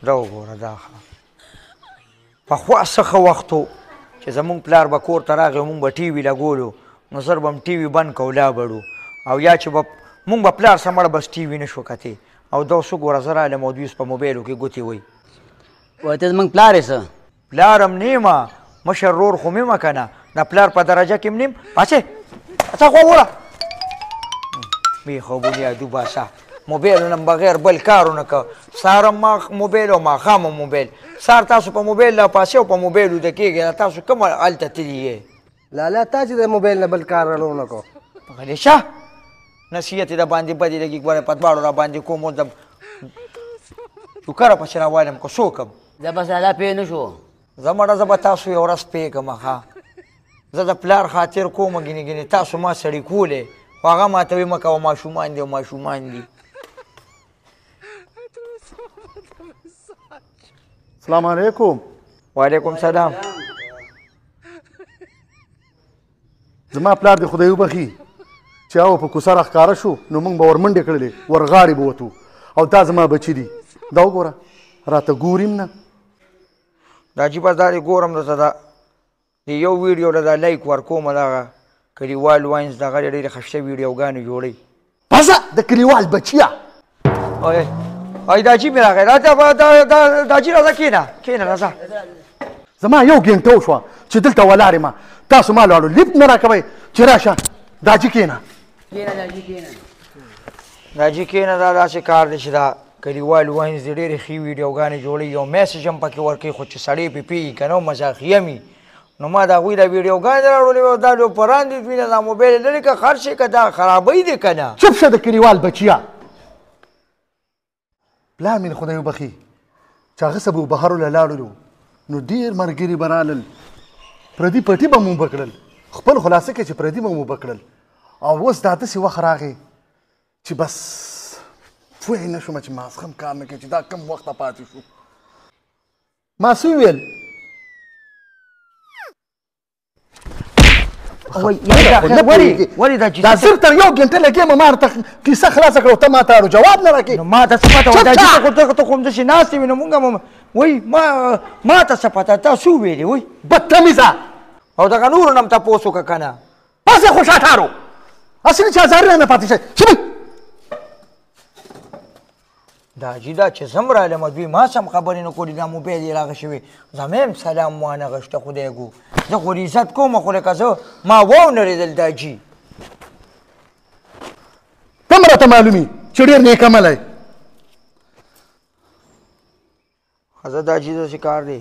دا وګوره دا پخوا څه ښه وخت و چې زمونږ پلار به کور ته راغی مونږ به ټي وي لګولو نو زر به م ټي وي بند کړو لا بړو او یا چې به مونږ به پلار سمړه بس ټي وي نه شو کتې او دا اوس وګوره زه رالم او دوی اوس په موبایلو کې ګوتې وایي وایي ته زموږ پلار یې څه پلار هم نیمه مشر رور خو مې مه که نه د پلار په درجه کې م نیم پاڅې اڅه خوا وره بې خوبونیادو باسه موبایل نه بغیر بل کارونه که سهار ما موبایل او ماښام موبایل سهار تاسو په موبایل لا پاسې او په موبایل ویده کېږئ تاسو کوم هلته تللي یې لالا تا چې د موبایل نه بل کار رالو نه کو غلی شه نصیحت یې د باندې بدې لګي ګوره په دواړو را باندې کوم اوس د چوکره پسې راوالم که څوک یم زه بس لالا پوه نه شو زه مړه زه به تاسو یو ورځ پوه کړم ښه زه د پلار خاطر کومه ګینې ګینې تاسو ما سړي کولی خو هغه ماته وایي مه کوه ماشومان دي او ماشومان دي السلام علیکم وعلیکم سلام زما پلار دې خدای وبخي چې هغه په کوڅه راښکاره شو نو موږ به ورمنډې کړلې ورغاړې به وتو او دا زما بچي دي دا وګوره راته ګوریم نه دا چې بس دا دې ګورم درته دا یو ویډیو له دا لایک ورکوم دغه کلیوال واینز دغه ډېرې ښایسته ویډیوګانې جوړوي پزه د کلیوال بچیه ای داجي مې راغی داجي راځه کښېنه راځه زما یو ګنټه وشوه چې دلته ولاړ یم تاسو ما لاړو لیفټ نه راکوئ چې راشه داجي کښېنه داجي کښېنه دا داسې کار دی چې دا کلیوال واینز دې ډېرې ښې ویډیوګانې جوړوي یو میسج هم پکې ورکوي خو چې سړی پې پوهېږي که نه مزاحیه مي نو ما د هغوی دا ویډیوګانې راوړلې وې دا لوپران دي دوی نه دا موبایل یې لرې که خرڅ یې که دا خرابوي دی که نه چپ شه د کلیوال بچیه پلار مې خدای وبخي چې هغه څه به بهر له لاړلو نو ډېر ملګري به رالل پردي پټي به مو اوبه کړل خپل خلاصه کې چې پردي به مو اوبه کړل او اوس دا داسې وخت راغی چې بس پوه نه شوم چې ماسخه هم کار نه کوي چې دا کم وخته پاتې شو ما څه وویل دا زر تر یو ګنټه لګېږم ما ورته کیسه خلاصه کړه ته ما ته اړو جواب نه راکړې نو ما ته څه پته وه دا ته خو همداسې ناستې وې نو مونږ هم وایي ما ته څه پته تا څه وویلې وایي بدتمیزه او دغه نورو نه هم تپوس وکړه که نه بس یې خوشاټارو اصلي چې هزارې رانه پاتې شئ شبئ دا جي دا چې زم رالم دوی ما سم خبرې نه کړي دا موبایل یې راغه شوی زه مې هم سلام وانه غشته خدای ګو زه خو عزت کوم خو لکه زه ما واونرېدل دا جي ته م راته معلومي چې ډېر نیک عملی زه دا جي داسې کار دی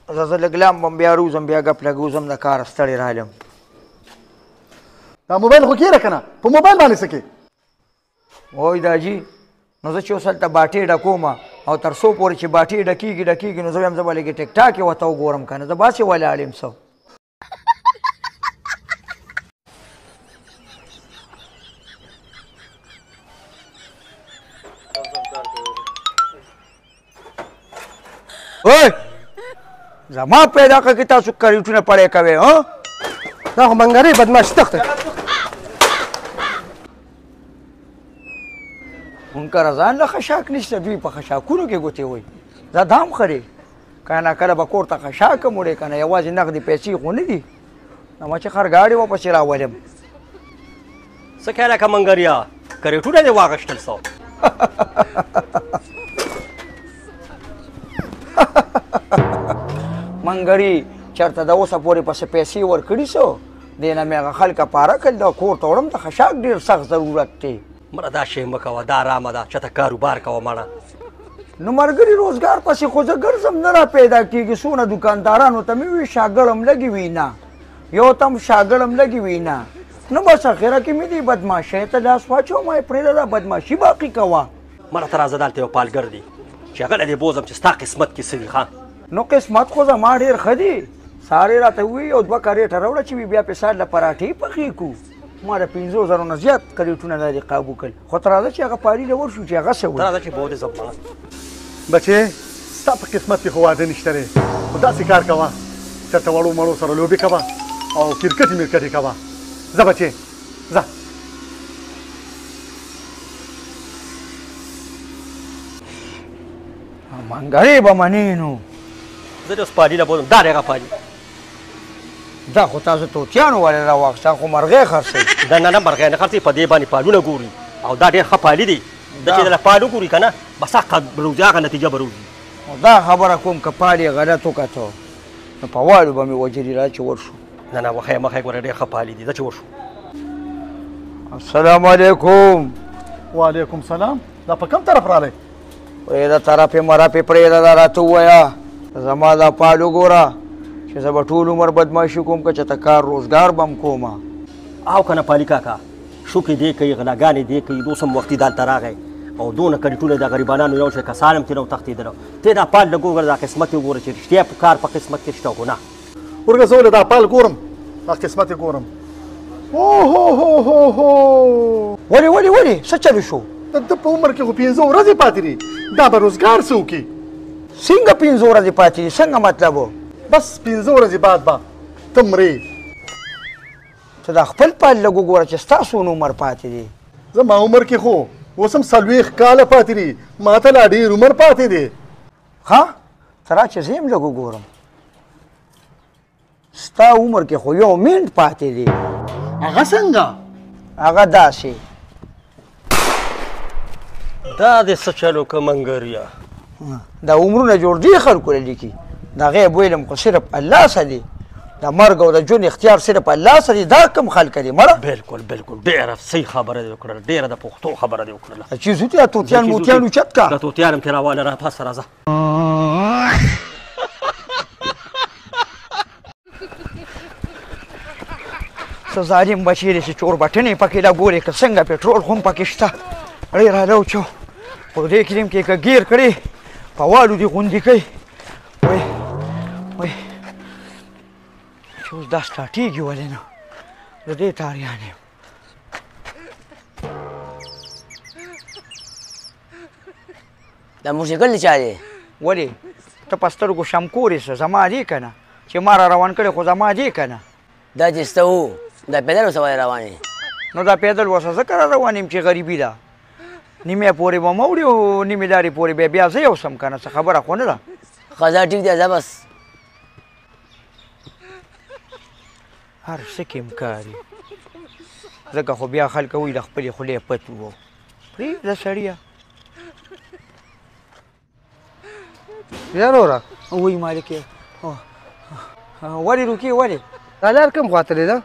زه لږ لامبم بیا روزم بیا ګپ لګوزم د کاره ستړی رالم دا موبایل خو کېره که نه په موبایل باندې څه کې وای دا جي نو زه چې اوس هلته باټې ډکوم او تر څو پورې چې باټې ډکېږي نو زه وایم زه به لږې ټیک ټاک یې ورته وګورم که نه زه باسې ولاړ یم څه اوی زما پیدا کړه کې تاسو کریټونه پړی کوئ دا خو منګرې بدماش تخته منکر ځان له خشاک نشته دوی په خشاکونو کې ګوتې وایي دا دام خرې که نه کله به کور ته خشاک هم وړې که نه یوازې نغدې پیسې خو نه دي نو چې خرګاړې واپسې راولم څه خیال که منګریا کریټونه دې واغشتل څه منګري چېرته د اوسه پورې پسې پیسې ورکړي څه دې نه مې هغه خلکه پاره کړل دا کور ته وړم د خشاک ډېر سخت ضرورت دی مړه دا شی مه کوه دا ارامه ده چېرته کاروبار کوه مړه نو ملګري روزګار پسې خو زه ګرځم نه را پیدا کېږي څونه دوکاندارانو ته مې وي شاګړم لګي وي نه یو تم شاګړم لګي وي نه نو بس اخره کې مې دې بدماشۍ ته لاس واچوم یې پرېږده دا بدماشي باقي کوه مړه ته راځه دلته یو پالګر دی چې هغه له دې بوزم چې ستا قسمت کې څه وي ښه نو قسمت خو زما ډېر ښه دی سارې راته ووایي یو 2 کریټه راوړه چې بیا پې سار له پراټې پخې کړو ما د 500,000 نه زیات کریټونه نه دي قابو کړل خو ته راځه چې هغه پاري له ورشو چې هغه څه وایي ته راځه چې بودې زم بچې ستا په قسمت کې خو واده نشته دی خو داسې کار کوه چېرته وړو مړو سره لوبې کوه او کرکټې مرکټې کوه ځه بچې ځه منګرې به منې نو زه د اوس پالي نه بوزم دا دی هغه پالي دا خو تاسو توتیانو ولې راواخېستا خو مرغۍ خرڅوي دا نه مرغۍ نه خرڅوي په دې باندې پالونه ګوري او دا ډېر ښه پالي دي دا چې دله پال وګوري که نه بس هغه روزي هغه نتیجه به روزي دا خبره کوم که پال یې غلط وکتو نو په والو به مې وجري را چې ورشو نه نه وښیه مخی ګوره ډېر ښه پالي دي ځه چې ورشو السلام علیکم وعلیکم سلام دا په کوم طرف رالی پرېږده طرفې مرفې پرېږده دا راته ووایه زما دا پال وګوره چې زه به ټول عمر بدماشي کوم که چېرته کار روزګار به م کومه او که نه پالي کاکا شوکې دی کوي غلاګانې دی کوي اوس هم وختي دلته راغی او دونه کډې د غریبانانو یو شی کسان هم تېره وتښتېدله ته دا پال لږ وګوره دا قسمت یې وګوره چې رښتیا په کار په قسمت کې شته خو نه ورګه زه ولې دا پال ګورم دا قسمت یې ګورم اوهوهوهوهو ولې څه چلو شو د ده په عمر کې خو 15 ورځې پاتې دي دا به روزګار څه وکړي څنګه 15 ورځې پاتې دي څنګه مطلب و بس 15 ورځې بعد به ته مرې ته دا خپل پال لږ وګوره چې ستا څونه عمر پاتې دی زما عمر کې خو اوس هم 40 کاله پاتې دي ما ته لا ډېر عمر پاتې دی ها ته را چې زه هم لږ وګورم ستا عمر کې خو 1 منټ پاتې دی هغه څنګه هغه داسې دا دې څه چلو که منګریا دا عمرونه جوړ دي خلکو له لیکي دا غیب ویلم خو صرف الله څه دی د مرګ او د ژوند اختیار صرف الله څه دی دا کوم خلک دي مړه بالکل بالکل ډېره صحیح خبره دې وکړله ډېره د پښتو خبره دې وکړله چې زو ته توتیان موتیان اوچت کا د توتیان هم ترې راواله را پاسه راځه څه ظالم بچی دی چې چور بټنې پکې لا ګورې که څنګه پټرول خو هم پکې شته ړې راله وچو په دې کریم کې که ګیر کړې په والو دې غوندې کوي وای چې اوس دا سټاټېږي ولې نه د دې تاریان یم دا موسیقل چا دی ولې ته په سترګو شمکورې څه زما دی که نه چې ما را روان کړې خو زما دی که نه دا چې سته و دا پیدل ورسه وایې روانې نو دا پیدل ورسه ځکه را روان یم چې غریبي ده نیمې پورې به مه وړي او نیمې لارې پورې بیا زه یو سم که نه څه خبره خو نه ده خزا ټیک دی ځه بس هر څه کې امکاري ځکه خو بیا خلک وایي د خپلې خولې پت وو پرېږده سړیه یار وره وایي مالک یې ولې روکې ولې دا لار کوم خواته دی ده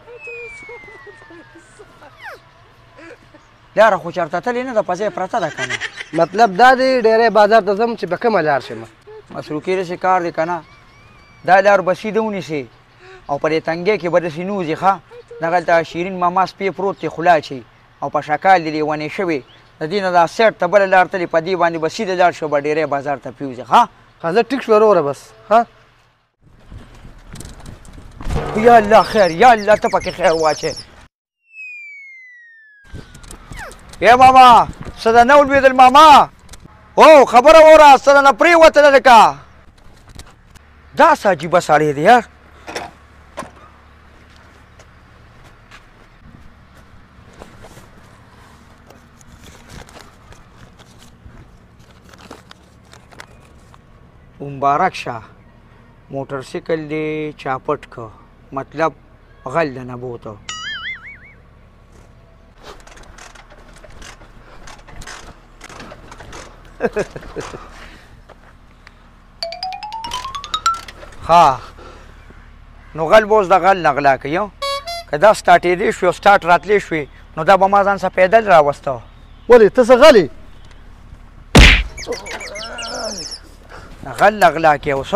لاره خو چېرته تلې نه ده په ځای پرته ده که نه مطلب دا دی ډېری بازار ته ځم چې په کومه لار شم مسروکې داسې کار دی که نه دا لار به سیده ونیسې او په دې تنګۍ کې به داسې نوځي ښه دغلته شیرین ماما سپی پروت دی خوله اچوي او په شکال دې لیونې شوې د دې نه دا سیټ ته بله لار تلې په دې باندې به سیده لاړ شو به ډېری بازار ته پرېوځي ښه خزه ټیک شو وروره بس ها یا الله خیر یا الله ته پکې خیر واچې ای ماما څه ده نه ولوېدل ماما او خبره واوره څه ده نه پرېوتله لکه دا څه عجیبه سړی دی یار مبارک شه موټرسیکل دی چاپټ که مطلب غل د نبوته ها نو غل به اوس د غل نه غلا کوي که دا سټارټېدی شوې او سټارټ راتلی شوې نو دا به ما ځان څه پیدل راوسته ولې ته څه غلې غل نه غلا کوي اوس